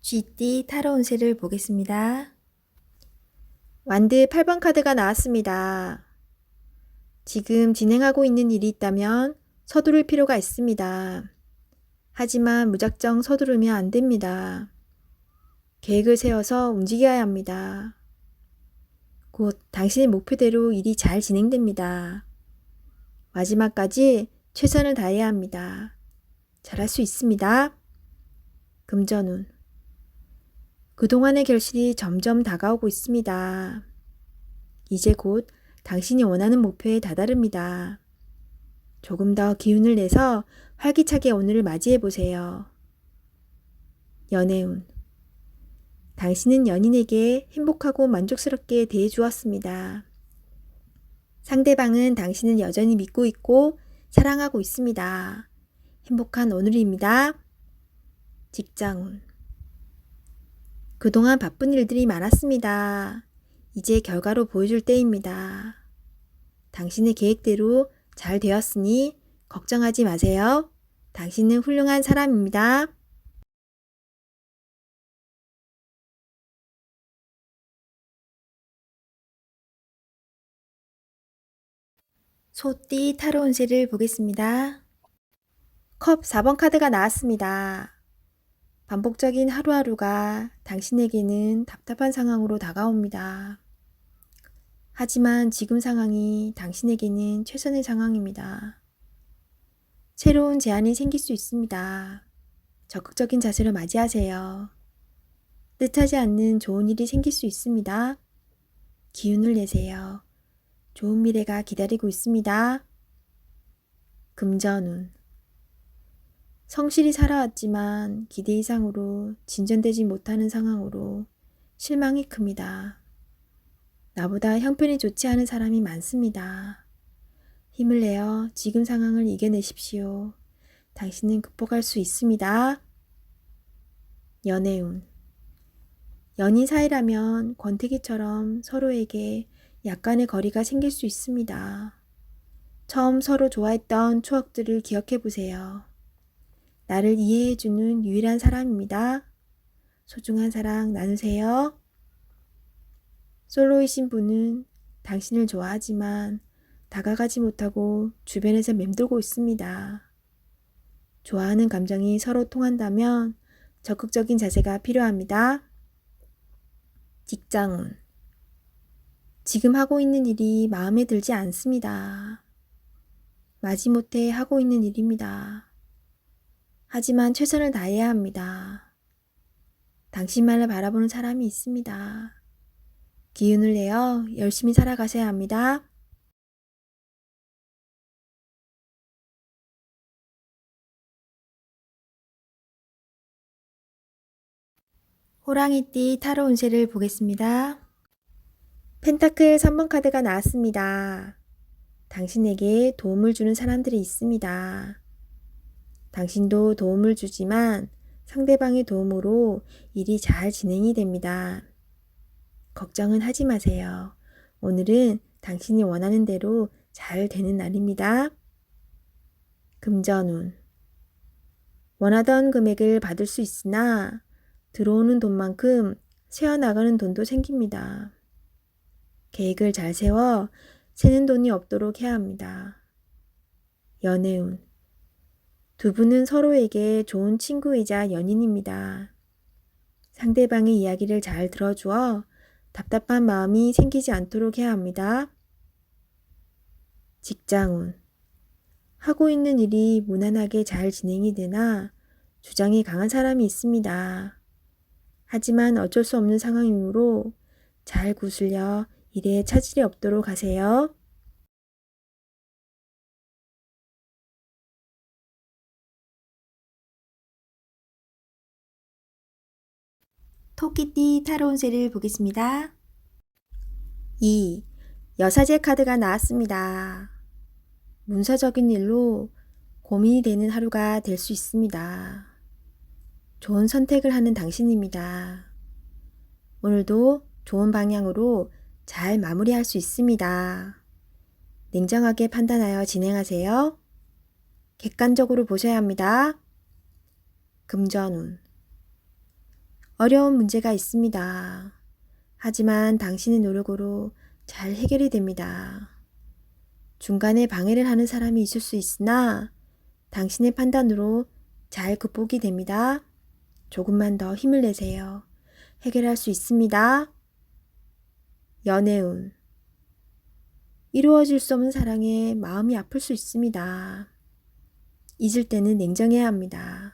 쥐띠 타로 운세를 보겠습니다. 완드 8번 카드가 나왔습니다. 지금 진행하고 있는 일이 있다면 서두를 필요가 있습니다. 하지만 무작정 서두르면 안 됩니다. 계획을 세워서 움직여야 합니다. 곧 당신의 목표대로 일이 잘 진행됩니다. 마지막까지 최선을 다해야 합니다. 잘할 수 있습니다. 금전운. 그동안의 결실이 점점 다가오고 있습니다. 이제 곧 당신이 원하는 목표에 다다릅니다. 조금 더 기운을 내서 활기차게 오늘을 맞이해 보세요. 연애운. 당신은 연인에게 행복하고 만족스럽게 대해 주었습니다. 상대방은 당신을 여전히 믿고 있고 사랑하고 있습니다. 행복한 오늘입니다. 직장운. 그동안 바쁜 일들이 많았습니다. 이제 결과로 보여줄 때입니다. 당신의 계획대로 잘 되었으니 걱정하지 마세요. 당신은 훌륭한 사람입니다. 소띠 타로 운세를 보겠습니다. 컵 4번 카드가 나왔습니다. 반복적인 하루하루가 당신에게는 답답한 상황으로 다가옵니다. 하지만 지금 상황이 당신에게는 최선의 상황입니다. 새로운 제안이 생길 수 있습니다. 적극적인 자세로 맞이하세요. 뜻하지 않는 좋은 일이 생길 수 있습니다. 기운을 내세요. 좋은 미래가 기다리고 있습니다. 금전운. 성실히 살아왔지만 기대 이상으로 진전되지 못하는 상황으로 실망이 큽니다. 나보다 형편이 좋지 않은 사람이 많습니다. 힘을 내어 지금 상황을 이겨내십시오. 당신은 극복할 수 있습니다. 연애운. 연인 사이라면 권태기처럼 서로에게 약간의 거리가 생길 수 있습니다. 처음 서로 좋아했던 추억들을 기억해 보세요. 나를 이해해주는 유일한 사람입니다. 소중한 사랑 나누세요. 솔로이신 분은 당신을 좋아하지만 다가가지 못하고 주변에서 맴돌고 있습니다. 좋아하는 감정이 서로 통한다면 적극적인 자세가 필요합니다. 직장운. 지금 하고 있는 일이 마음에 들지 않습니다. 마지못해 하고 있는 일입니다. 하지만 최선을 다해야 합니다. 당신만을 바라보는 사람이 있습니다. 기운을 내어 열심히 살아가셔야 합니다. 호랑이띠 타로 운세를 보겠습니다. 펜타클 3번 카드가 나왔습니다. 당신에게 도움을 주는 사람들이 있습니다. 당신도 도움을 주지만 상대방의 도움으로 일이 잘 진행이 됩니다. 걱정은 하지 마세요. 오늘은 당신이 원하는 대로 잘 되는 날입니다. 금전운. 원하던 금액을 받을 수 있으나 들어오는 돈만큼 새어나가는 돈도 생깁니다. 계획을 잘 세워 새는 돈이 없도록 해야 합니다. 연애운. 두 분은 서로에게 좋은 친구이자 연인입니다. 상대방의 이야기를 잘 들어주어 답답한 마음이 생기지 않도록 해야 합니다. 직장운. 하고 있는 일이 무난하게 잘 진행이 되나 주장이 강한 사람이 있습니다. 하지만 어쩔 수 없는 상황이므로 잘 구슬려 일에 차질이 없도록 하세요. 토끼띠 타로 운세를 보겠습니다. 2. 여사제 카드가 나왔습니다. 문서적인 일로 고민이 되는 하루가 될 수 있습니다. 좋은 선택을 하는 당신입니다. 오늘도 좋은 방향으로 잘 마무리할 수 있습니다. 냉정하게 판단하여 진행하세요. 객관적으로 보셔야 합니다. 금전운. 어려운 문제가 있습니다. 하지만 당신의 노력으로 잘 해결이 됩니다. 중간에 방해를 하는 사람이 있을 수 있으나 당신의 판단으로 잘 극복이 됩니다. 조금만 더 힘을 내세요. 해결할 수 있습니다. 연애운. 이루어질 수 없는 사랑에 마음이 아플 수 있습니다. 잊을 때는 냉정해야 합니다.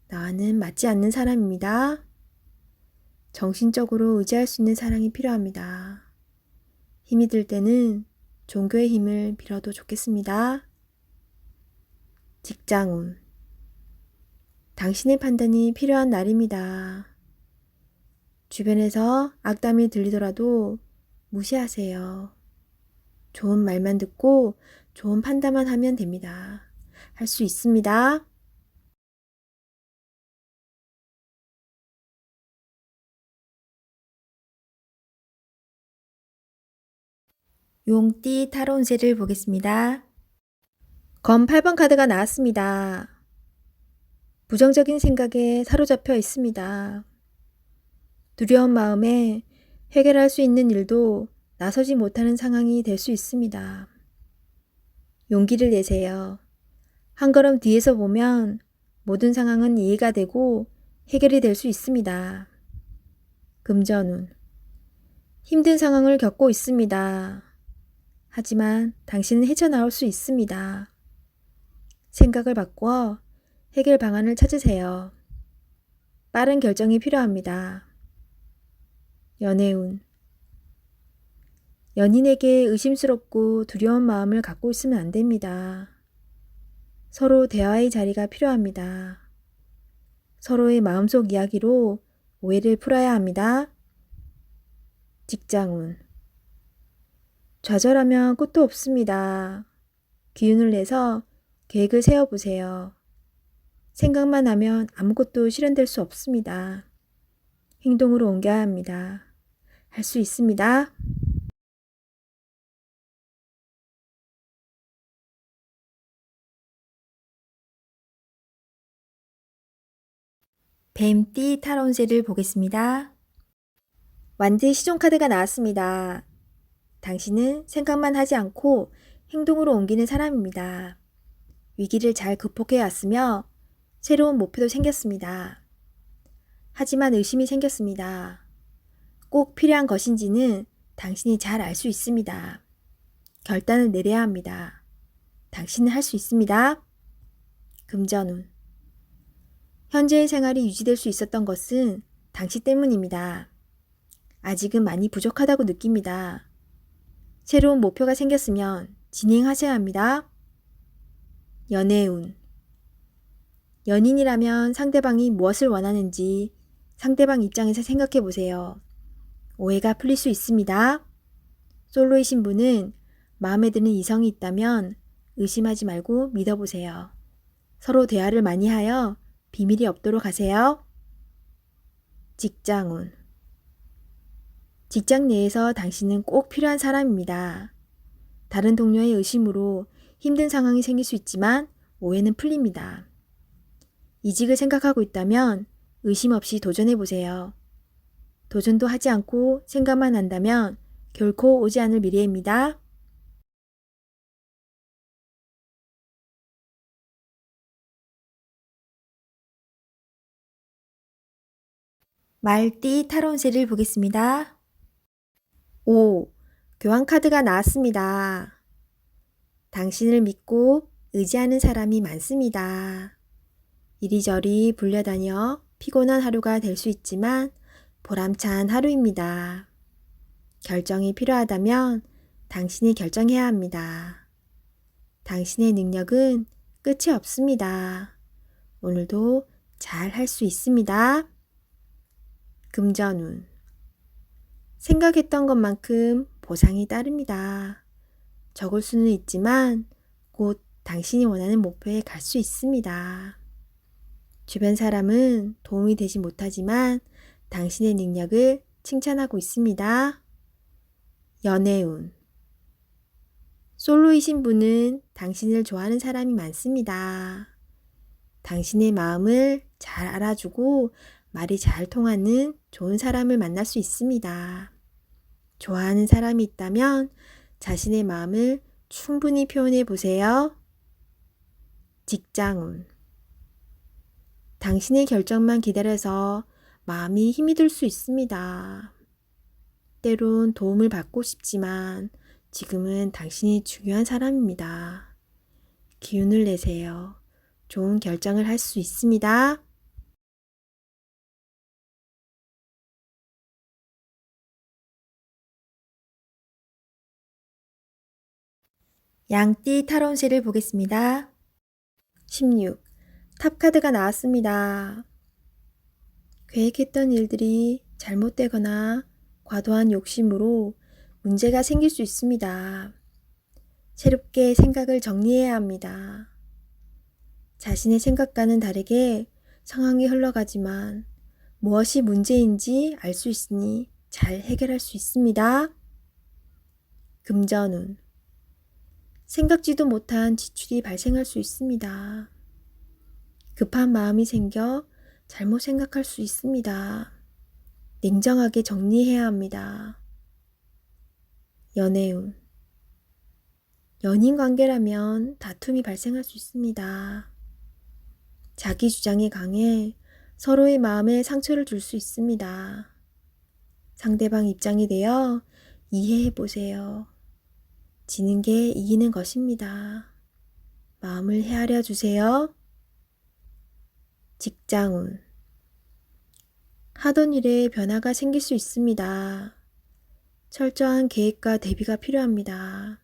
나와는 맞지 않는 사람입니다. 정신적으로 의지할 수 있는 사랑이 필요합니다. 힘이 들 때는 종교의 힘을 빌어도 좋겠습니다. 직장운. 당신의 판단이 필요한 날입니다. 주변에서 악담이 들리더라도 무시하세요. 좋은 말만 듣고 좋은 판단만 하면 됩니다. 할 수 있습니다. 용띠 타로 운세를 보겠습니다. 검 8번 카드가 나왔습니다. 부정적인 생각에 사로잡혀 있습니다. 두려운 마음에 해결할 수 있는 일도 나서지 못하는 상황이 될 수 있습니다. 용기를 내세요. 한 걸음 뒤에서 보면 모든 상황은 이해가 되고 해결이 될 수 있습니다. 금전운. 힘든 상황을 겪고 있습니다. 하지만 당신은 헤쳐나올 수 있습니다. 생각을 바꿔 해결 방안을 찾으세요. 빠른 결정이 필요합니다. 연애운. 연인에게 의심스럽고 두려운 마음을 갖고 있으면 안 됩니다. 서로 대화의 자리가 필요합니다. 서로의 마음속 이야기로 오해를 풀어야 합니다. 직장운. 좌절하면 끝도 없습니다. 기운을 내서 계획을 세워보세요. 생각만 하면 아무것도 실현될 수 없습니다. 행동으로 옮겨야 합니다. 할 수 있습니다. 뱀띠 타로 운세를 보겠습니다. 완드 시종 카드가 나왔습니다. 당신은 생각만 하지 않고 행동으로 옮기는 사람입니다. 위기를 잘 극복해 왔으며 새로운 목표도 생겼습니다. 하지만 의심이 생겼습니다. 꼭 필요한 것인지는 당신이 잘 알 수 있습니다. 결단을 내려야 합니다. 당신은 할 수 있습니다. 금전운. 현재의 생활이 유지될 수 있었던 것은 당신 때문입니다. 아직은 많이 부족하다고 느낍니다. 새로운 목표가 생겼으면 진행하셔야 합니다. 연애운. 연인이라면 상대방이 무엇을 원하는지 상대방 입장에서 생각해 보세요. 오해가 풀릴 수 있습니다. 솔로이신 분은 마음에 드는 이성이 있다면 의심하지 말고 믿어보세요. 서로 대화를 많이 하여 비밀이 없도록 하세요. 직장운. 직장 내에서 당신은 꼭 필요한 사람입니다. 다른 동료의 의심으로 힘든 상황이 생길 수 있지만 오해는 풀립니다. 이직을 생각하고 있다면 의심 없이 도전해보세요. 도전도 하지 않고 생각만 한다면 결코 오지 않을 미래입니다. 말띠 타로 운세를 보겠습니다. 5. 교환 카드가 나왔습니다. 당신을 믿고 의지하는 사람이 많습니다. 이리저리 불려다녀 피곤한 하루가 될 수 있지만 보람찬 하루입니다. 결정이 필요하다면 당신이 결정해야 합니다. 당신의 능력은 끝이 없습니다. 오늘도 잘 할 수 있습니다. 금전운. 생각했던 것만큼 보상이 따릅니다. 적을 수는 있지만 곧 당신이 원하는 목표에 갈 수 있습니다. 주변 사람은 도움이 되지 못하지만 당신의 능력을 칭찬하고 있습니다. 연애운. 솔로이신 분은 당신을 좋아하는 사람이 많습니다. 당신의 마음을 잘 알아주고 말이 잘 통하는 좋은 사람을 만날 수 있습니다. 좋아하는 사람이 있다면 자신의 마음을 충분히 표현해 보세요. 직장운. 당신의 결정만 기다려서 마음이 힘이 들 수 있습니다. 때론 도움을 받고 싶지만 지금은 당신이 중요한 사람입니다. 기운을 내세요. 좋은 결정을 할 수 있습니다. 양띠 타로운세를 보겠습니다. 16. 탑 카드가 나왔습니다. 계획했던 일들이 잘못되거나 과도한 욕심으로 문제가 생길 수 있습니다. 새롭게 생각을 정리해야 합니다. 자신의 생각과는 다르게 상황이 흘러가지만 무엇이 문제인지 알 수 있으니 잘 해결할 수 있습니다. 금전운. 생각지도 못한 지출이 발생할 수 있습니다. 급한 마음이 생겨 잘못 생각할 수 있습니다. 냉정하게 정리해야 합니다. 연애운. 연인 관계라면 다툼이 발생할 수 있습니다. 자기 주장이 강해 서로의 마음에 상처를 줄 수 있습니다. 상대방 입장이 되어 이해해 보세요. 지는 게 이기는 것입니다. 마음을 헤아려 주세요. 직장운. 하던 일에 변화가 생길 수 있습니다. 철저한 계획과 대비가 필요합니다.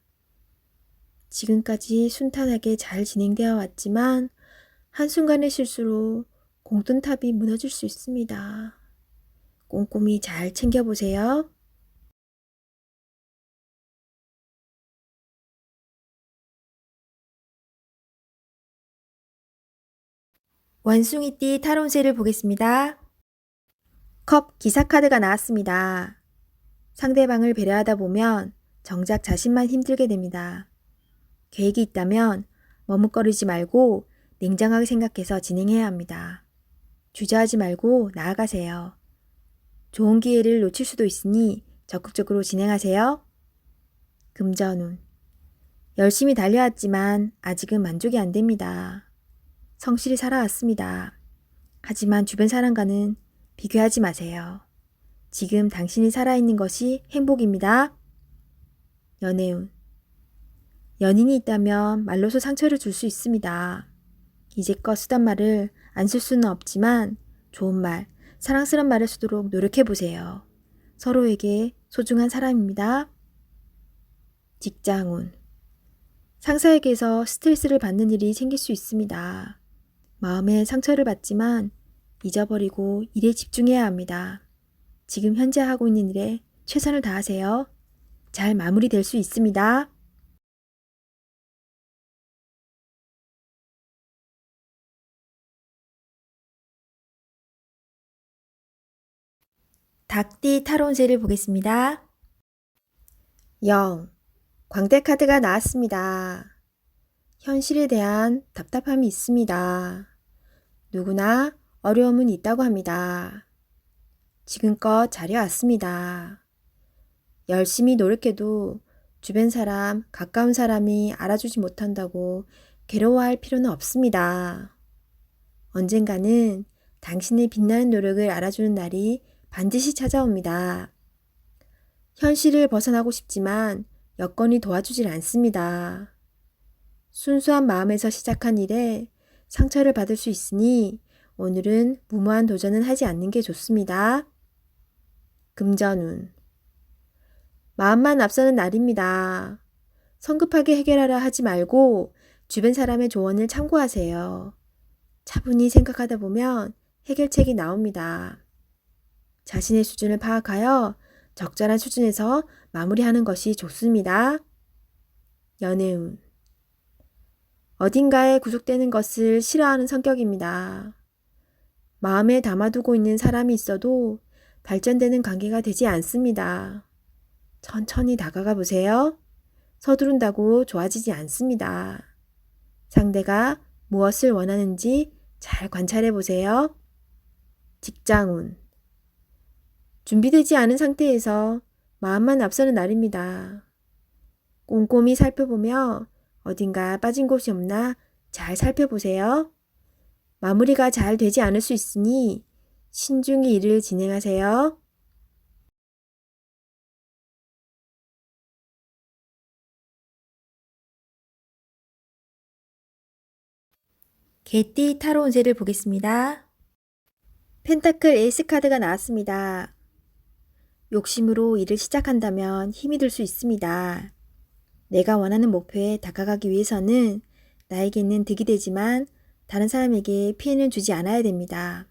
지금까지 순탄하게 잘 진행되어 왔지만 한순간의 실수로 공든탑이 무너질 수 있습니다. 꼼꼼히 잘 챙겨보세요. 원숭이띠 타로운세를 보겠습니다. 컵 기사 카드가 나왔습니다. 상대방을 배려하다 보면 정작 자신만 힘들게 됩니다. 계획이 있다면 머뭇거리지 말고 냉정하게 생각해서 진행해야 합니다. 주저하지 말고 나아가세요. 좋은 기회를 놓칠 수도 있으니 적극적으로 진행하세요. 금전운. 열심히 달려왔지만 아직은 만족이 안 됩니다. 성실히 살아왔습니다. 하지만 주변 사람과는 비교하지 마세요. 지금 당신이 살아있는 것이 행복입니다. 연애운. 연인이 있다면 말로서 상처를 줄 수 있습니다. 이제껏 쓰던 말을 안 쓸 수는 없지만 좋은 말, 사랑스러운 말을 쓰도록 노력해보세요. 서로에게 소중한 사람입니다. 직장운. 상사에게서 스트레스를 받는 일이 생길 수 있습니다. 마음에 상처를 받지만 잊어버리고 일에 집중해야 합니다. 지금 현재 하고 있는 일에 최선을 다하세요. 잘 마무리될 수 있습니다. 닭띠 타로운세를 보겠습니다. 0. 광대 카드가 나왔습니다. 현실에 대한 답답함이 있습니다. 누구나 어려움은 있다고 합니다. 지금껏 잘해왔습니다. 열심히 노력해도 주변 사람, 가까운 사람이 알아주지 못한다고 괴로워할 필요는 없습니다. 언젠가는 당신의 빛나는 노력을 알아주는 날이 반드시 찾아옵니다. 현실을 벗어나고 싶지만 여건이 도와주질 않습니다. 순수한 마음에서 시작한 일에 상처를 받을 수 있으니 오늘은 무모한 도전은 하지 않는 게 좋습니다. 금전운. 마음만 앞서는 날입니다. 성급하게 해결하려 하지 말고 주변 사람의 조언을 참고하세요. 차분히 생각하다 보면 해결책이 나옵니다. 자신의 수준을 파악하여 적절한 수준에서 마무리하는 것이 좋습니다. 연애운. 어딘가에 구속되는 것을 싫어하는 성격입니다. 마음에 담아두고 있는 사람이 있어도 발전되는 관계가 되지 않습니다. 천천히 다가가 보세요. 서두른다고 좋아지지 않습니다. 상대가 무엇을 원하는지 잘 관찰해 보세요. 직장운. 준비되지 않은 상태에서 마음만 앞서는 날입니다. 꼼꼼히 살펴보며 어딘가 빠진 곳이 없나 잘 살펴보세요. 마무리가 잘 되지 않을 수 있으니 신중히 일을 진행하세요. 개띠 타로 운세를 보겠습니다. 펜타클 에이스 카드가 나왔습니다. 욕심으로 일을 시작한다면 힘이 들 수 있습니다. 내가 원하는 목표에 다가가기 위해서는 나에게는 득이 되지만 다른 사람에게 피해는 주지 않아야 됩니다.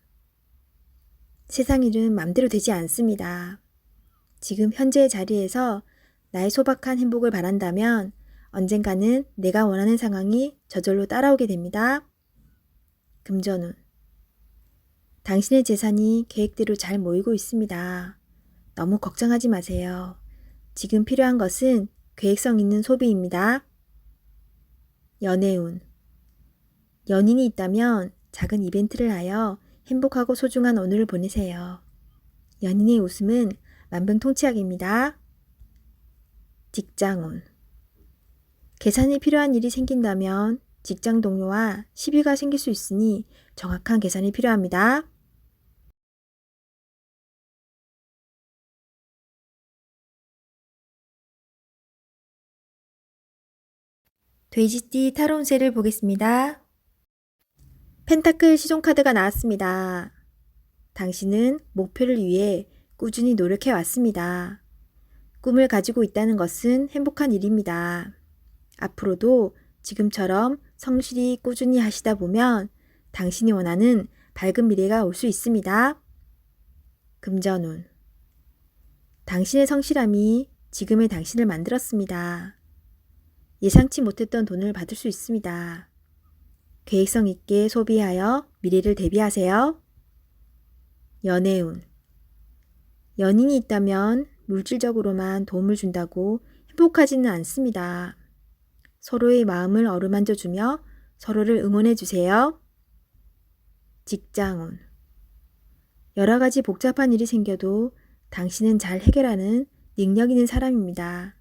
세상 일은 맘대로 되지 않습니다. 지금 현재의 자리에서 나의 소박한 행복을 바란다면 언젠가는 내가 원하는 상황이 저절로 따라오게 됩니다. 금전운. 당신의 재산이 계획대로 잘 모이고 있습니다. 너무 걱정하지 마세요. 지금 필요한 것은 계획성 있는 소비입니다. 연애운. 연인이 있다면 작은 이벤트를 하여 행복하고 소중한 오늘을 보내세요. 연인의 웃음은 만병통치약입니다. 직장운. 계산이 필요한 일이 생긴다면 직장 동료와 시비가 생길 수 있으니 정확한 계산이 필요합니다. 돼지띠 타로 운세를 보겠습니다. 펜타클 시종카드가 나왔습니다. 당신은 목표를 위해 꾸준히 노력해 왔습니다. 꿈을 가지고 있다는 것은 행복한 일입니다. 앞으로도 지금처럼 성실히 꾸준히 하시다 보면 당신이 원하는 밝은 미래가 올 수 있습니다. 금전운. 당신의 성실함이 지금의 당신을 만들었습니다. 예상치 못했던 돈을 받을 수 있습니다. 계획성 있게 소비하여 미래를 대비하세요. 연애운. 연인이 있다면 물질적으로만 도움을 준다고 행복하지는 않습니다. 서로의 마음을 어루만져 주며 서로를 응원해 주세요. 직장운. 여러 가지 복잡한 일이 생겨도 당신은 잘 해결하는 능력 있는 사람입니다.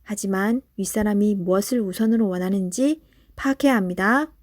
하지만 윗사람이 무엇을 우선으로 원하는지 파악해야 합니다.